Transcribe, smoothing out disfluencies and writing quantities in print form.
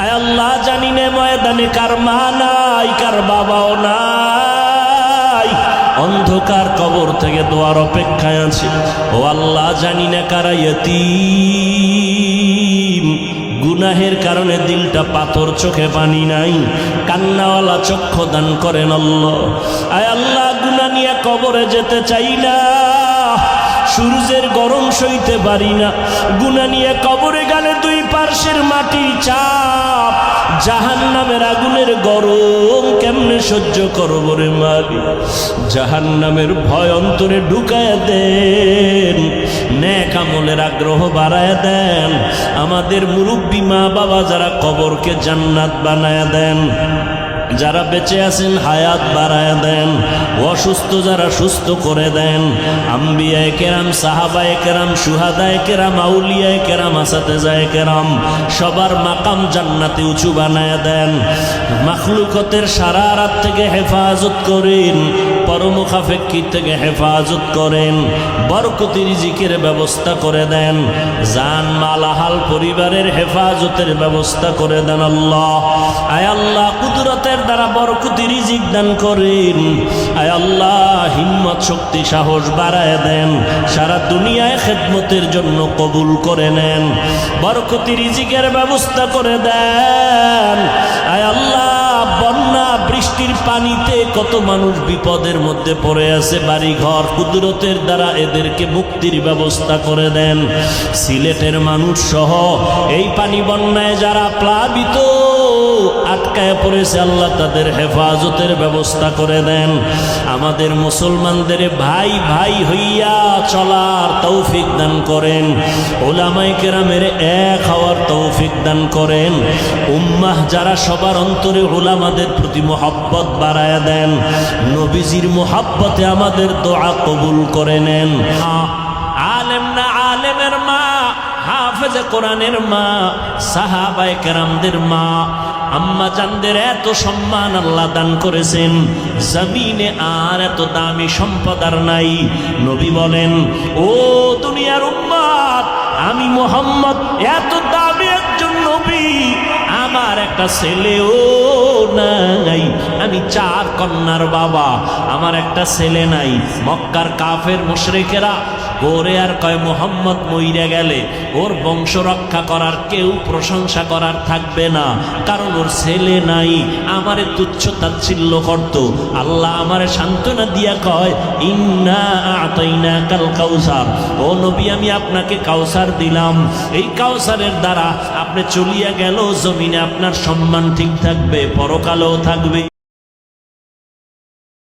আয় আল্লাহ জানি না ময়দানে কার মা নাই, কার বাবাও নাই, অন্ধকার কবর থেকে দোয়ার অপেক্ষায় আছে। ও আল্লাহ জানি না কারা ইয়তীম, গুনাহের কারণে দিলটা পাথর, চোখে পানি নাই, কান্নাওয়ালা চক্ষু দান করেন আল্লাহ। আয় আল্লাহ গুনাহ নিয়ে কবরে যেতে চাই না, সূর্যের গরম সইতে পারি না, গুনাহ নিয়ে কবরে গেলে দুই পার্শ্বের মাটির চাপ, জাহান্নামের আগুনের গরম কেমনে সহ্য করব রে মালিক। জাহান্নামের ভয় অন্তরে ঢুকায় দেন, নেক আমলের আগ্রহ বাড়ায় দেন। আমাদের মুরব্বী মা বাবা যারা কবরকে জান্নাত বানায় দেন, যারা বেঁচে আছেন হায়াত বাড়ায় দেন, অসুস্থ যারা সুস্থ করে দেন। আম্বিয়ায়ে কেরাম, সাহাবায়ে কেরাম, শুহাদায়ে কেরাম, আউলিয়ায়ে কেরাম, আসাতেজায়ে কেরাম সবার মাকাম জান্নাতে উঁচু বানায় দেন। মাখলুকতের সারা রাত থেকে হেফাজত করেন, পরমুখাফেক্ষী থেকে হেফাজত করেন, বরকতি রিজিকের ব্যবস্থা করে দেন, জান মাল আহাল পরিবারের হেফাজতের ব্যবস্থা করে দেন আল্লাহ। আয় আল্লাহ কুদরতের দ্বারা বরকতি রিজিক দান করেন। আয় আল্লাহ হিম্মত শক্তি সাহস বাড়ায় দেন, সারা দুনিয়ায় খেদমতের জন্য কবুল করে নেন, বরকতি রিজিকের ব্যবস্থা করে দেন। আয় আল্লাহ বন্যা বৃষ্টির পানিতে কত মানুষ বিপদের মধ্যে পড়ে আছে, বাড়ি ঘর কুদরতের দ্বারা এদেরকে মুক্তির ব্যবস্থা করে দেন। সিলেটের মানুষ সহ এই পানি বন্যায় যারা প্লাবিত আটকায় পড়েছে আল্লাহ তাদের হেফাজতের ব্যবস্থা করে দেন। আমাদের মুসলমানদের ভাই ভাই হইয়া চলার তৌফিক দান করেন, উলামায়ে কেরামের এক হওয়ার তৌফিক দান করেন। উম্মাহ যারা সবার অন্তরে উলামাদের প্রতি মোহাব্বত বাড়ায় দেন, নবীজির মোহাব্বতে আমাদের দোয়া কবুল করে নেন। আলেম না আলেমের মা, হাফেজে কোরআনের মা, সাহাবায়ে কেরামদের মা, আম্মা জানদের এত সম্মান আল্লাহ দান করেছেন, জমিনে আর এত দামি সম্পদ আর নাই। নবী বলেন, ও দুনিয়ার উম্মত, আমি মুহাম্মদ এত দামি একজন নবী, আমার একটা ছেলেও নাই, আমি 4 কন্যার বাবা, আমার একটা ছেলে নাই। মক্কার কাফের মুশরিকেরা ওরে আর কয় মুহাম্মদ মইরা গেলে ওর বংশ রক্ষা করার কেউ প্রশংসা করার থাকবে না, কারণ ওর ছেলে নাই। আমারে তুচ্ছ তাচ্ছিল্য করত। আল্লাহ আমারে সান্ত্বনা দিয়া কয়, ইন্না আ'তাইনাকাল কাউসার, ও নবী আমি আপনাকে কাউসার দিলাম, এই কাউসারের দ্বারা আপনি চলিয়া গেল জমিনে আপনার সম্মান ঠিক থাকবে, পরকালেও থাকবে।